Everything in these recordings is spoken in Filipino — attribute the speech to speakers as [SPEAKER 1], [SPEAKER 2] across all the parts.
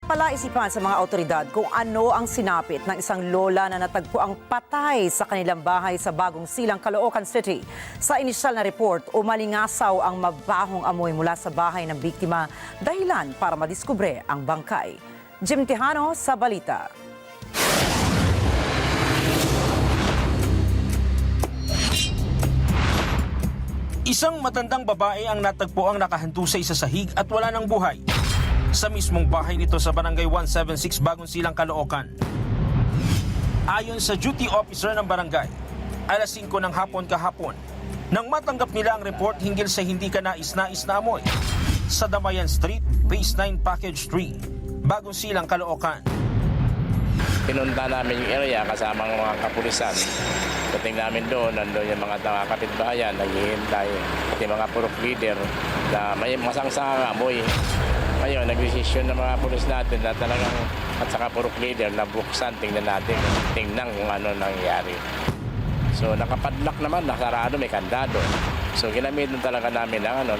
[SPEAKER 1] Napalaisipan sa mga otoridad kung ano ang sinapit ng isang lola na natagpuang patay sa kanilang bahay sa Bagong Silang, Caloocan City. Sa inisyal na report, umalingasaw ang mabahong amoy mula sa bahay ng biktima, dahilan para madiskubre ang bangkay. Jim Tejano sa balita.
[SPEAKER 2] Isang matandang babae ang natagpo ang nakahantu sa isa sahig at wala ng buhay sa mismong bahay nito sa Barangay 176 Bagong Silang, Caloocan. Ayon sa duty officer ng barangay, alas 5 ng hapon kahapon nang matanggap nila ang report hinggil sa hindi kanais-nais na amoy sa Damayan Street, Phase 9 Package 3, Bagong Silang, Caloocan.
[SPEAKER 3] Pinunta namin yung area kasama ng mga kapulisan. Dating namin doon, nandun yung mga kapitbahayan, naghihintay, pati mga purok leader na may masangsang amoy. Ngayon, nag-desisyon ng mga pulis natin na talagang at saka purok leader na buksan, tingnan natin, tingnan kung ano nangyari. So nakapadlock naman, nakasarado, may kandado. So ginamitan talaga namin ng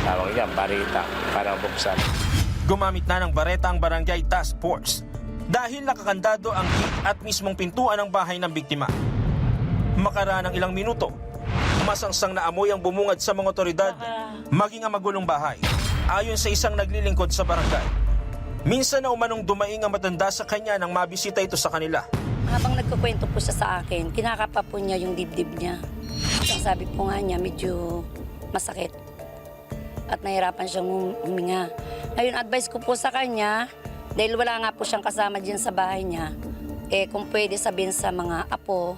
[SPEAKER 3] tawag yan, barita para buksan.
[SPEAKER 2] Gumamit na ng bareta ang Barangay Task Force dahil nakakandado ang gate at mismong pintuan ng bahay ng biktima. Makaraan ng ilang minuto, masangsang na amoy ang bumungad sa mga otoridad, maging ang magulong bahay. Ayon sa isang naglilingkod sa barangay, minsan na umanong dumaing ang matanda sa kanya nang mabisita ito sa kanila.
[SPEAKER 4] Habang nagkukwento po siya sa akin, kinakapa po niya yung dibdib niya. Ang sabi po nga niya, medyo masakit at nahirapan siyang huminga. Ngayon, advice ko po sa kanya, dahil wala nga po siyang kasama dyan sa bahay niya, kung pwede sabihin sa mga apo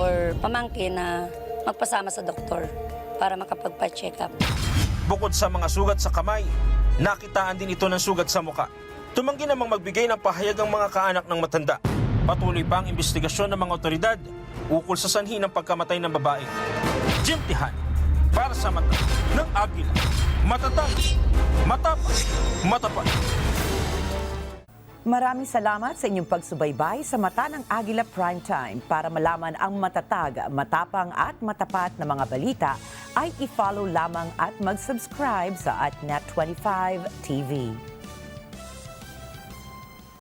[SPEAKER 4] or pamangkin na magpasama sa doktor para makapagpa-check up.
[SPEAKER 2] Bukod sa mga sugat sa kamay, nakitaan din ito ng sugat sa muka. Tumanggi namang magbigay ng pahayag ang mga kaanak ng matanda. Patuloy pa ang investigasyon ng mga otoridad ukol sa sanhi ng pagkamatay ng babae. Jim Tejano, para sa mata ng Agila. Matatag, matapang, matapat.
[SPEAKER 1] Maraming salamat sa inyong pagsubaybay sa Mata ng Agila Primetime. Para malaman ang matatag, matapang at matapat na mga balita, ay i-follow lamang at mag-subscribe sa @Net25 TV.